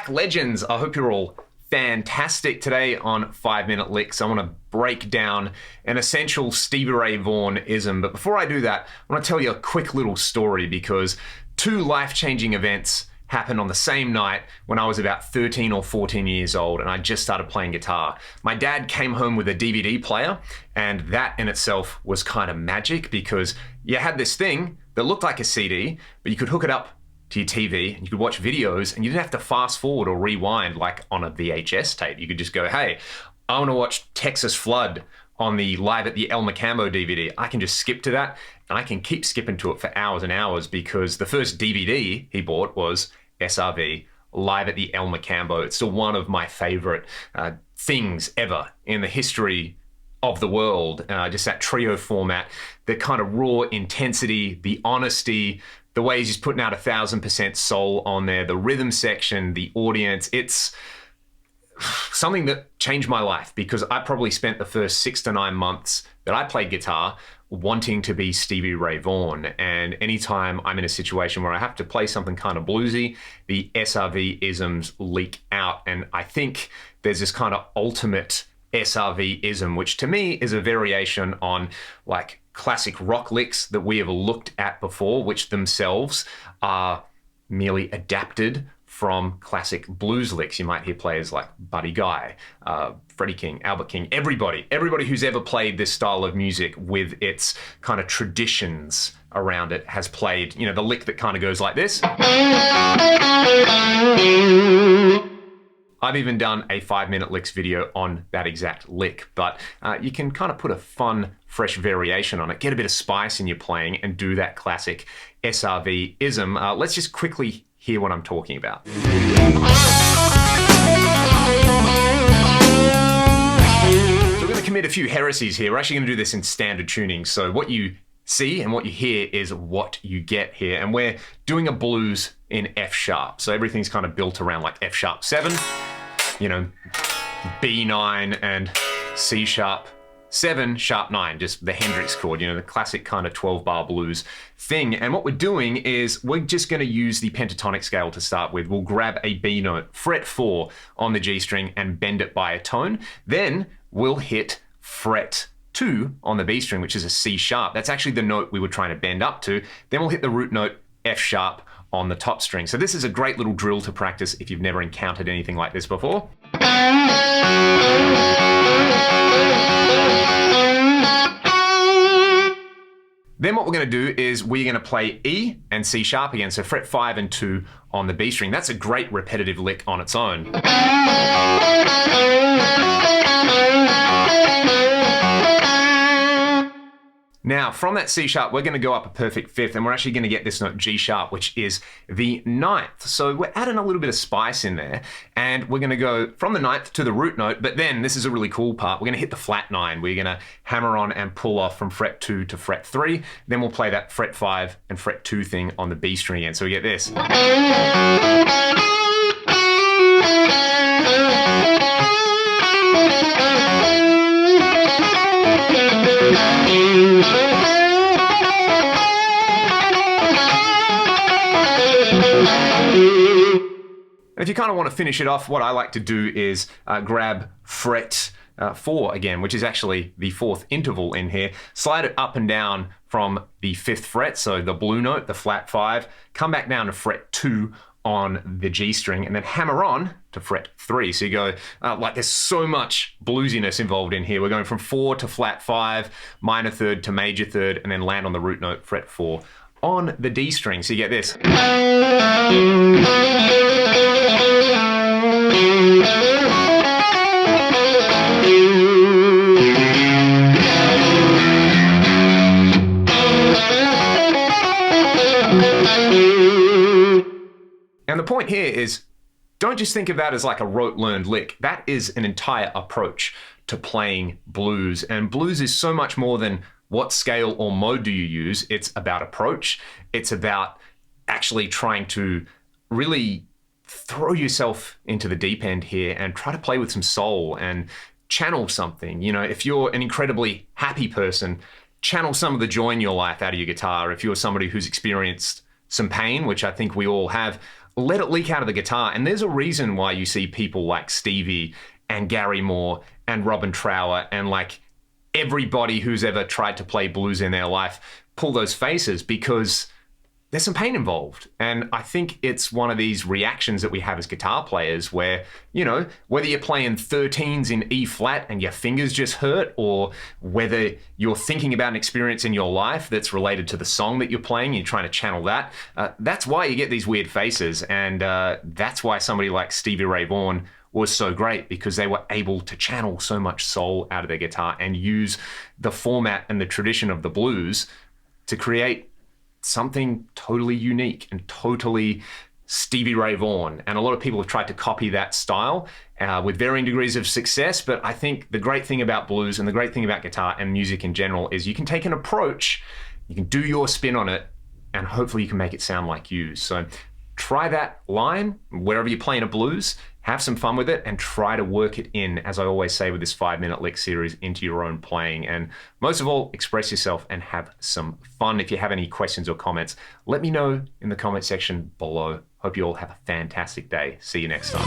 back, legends. I hope you're all fantastic. Today on 5-Minute Licks, I want to break down an essential Stevie Ray Vaughan-ism. But before I do that, I want to tell you a quick little story because two life-changing events happened on the same night when I was about 13 or 14 years old and I just started playing guitar. My dad came home with a DVD player, and that in itself was kind of magic because you had this thing that looked like a CD, but you could hook it up to your TV and you could watch videos and you didn't have to fast forward or rewind like on a VHS tape. You could just go, hey, I want to watch Texas Flood on the Live at the El Macambo DVD. I can just skip to that and I can keep skipping to it for hours and hours because the first DVD he bought was SRV, Live at the El Macambo. It's still one of my favorite things ever in the history of the world. Just that trio format, the kind of raw intensity, the honesty, the ways he's putting out 1,000% soul on there, the rhythm section, the audience. It's something that changed my life because I probably spent the first 6 to 9 months that I played guitar wanting to be Stevie Ray Vaughan. And anytime I'm in a situation where I have to play something kind of bluesy, the SRV-isms leak out. And I think there's this kind of ultimate SRV-ism, which to me is a variation on like classic rock licks that we have looked at before, which themselves are merely adapted from classic blues licks. You might hear players like Buddy Guy, Freddie King, Albert King, everybody who's ever played this style of music with its kind of traditions around it has played, you know, the lick that kind of goes like this. I've even done a 5-Minute Licks video on that exact lick, but you can kind of put a fun, fresh variation on it, get a bit of spice in your playing and do that classic SRV-ism. Let's just quickly hear what I'm talking about. So we're going to commit a few heresies here. We're actually going to do this in standard tuning. So what you see and what you hear is what you get here. And we're doing a blues in F sharp. So everything's kind of built around like F sharp 7, you know, B9 and C sharp 7, sharp 9, just the Hendrix chord, you know, the classic kind of 12-bar blues thing. And what we're doing is we're just going to use the pentatonic scale to start with. We'll grab a B note, fret 4 on the G string and bend it by a tone. Then we'll hit fret 2 on the B string, which is a C sharp. That's actually the note we were trying to bend up to. Then we'll hit the root note F sharp on the top string. So this is a great little drill to practice if you've never encountered anything like this before. Then what we're going to do is we're going to play E and C sharp again, so fret 5 and 2 on the B string. That's a great repetitive lick on its own. Now, from that C sharp, we're going to go up a perfect 5th, and we're actually going to get this note G sharp, which is the 9th. So we're adding a little bit of spice in there, and we're going to go from the 9th to the root note, but then this is a really cool part. We're going to hit the flat 9. We're going to hammer on and pull off from fret 2 to fret 3. Then we'll play that fret 5 and fret 2 thing on the B string again. So we get this. And if you kind of want to finish it off, what I like to do is grab fret 4 again, which is actually the 4th interval in here, slide it up and down from the 5th fret, so the blue note, the flat 5, come back down to fret 2 on the G string, and then hammer on to fret 3. So you go, like there's so much bluesiness involved in here. We're going from 4 to flat 5, minor 3rd to major 3rd, and then land on the root note, fret 4 on the D string. So you get this. And the point here is, don't just think of that as like a rote learned lick. That is an entire approach to playing blues. And blues is so much more than what scale or mode do you use. It's about approach. It's about actually trying to really throw yourself into the deep end here and try to play with some soul and channel something. You know, if you're an incredibly happy person, channel some of the joy in your life out of your guitar. If you're somebody who's experienced some pain, which I think we all have, let it leak out of the guitar. And there's a reason why you see people like Stevie and Gary Moore and Robin Trower and like everybody who's ever tried to play blues in their life pull those faces, because there's some pain involved. And I think it's one of these reactions that we have as guitar players where, you know, whether you're playing 13s in E flat and your fingers just hurt, or whether you're thinking about an experience in your life that's related to the song that you're playing, you're trying to channel that, that's why you get these weird faces. And that's why somebody like Stevie Ray Vaughan was so great, because they were able to channel so much soul out of their guitar and use the format and the tradition of the blues to create something totally unique and totally Stevie Ray Vaughan. And a lot of people have tried to copy that style with varying degrees of success. But I think the great thing about blues and the great thing about guitar and music in general is you can take an approach, you can do your spin on it, and hopefully you can make it sound like you. So try that line wherever you're playing a blues, have some fun with it, and try to work it in, as I always say with this 5-minute lick series, into your own playing. And most of all, express yourself and have some fun. If you have any questions or comments, let me know in the comment section below. Hope you all have a fantastic day. See you next time.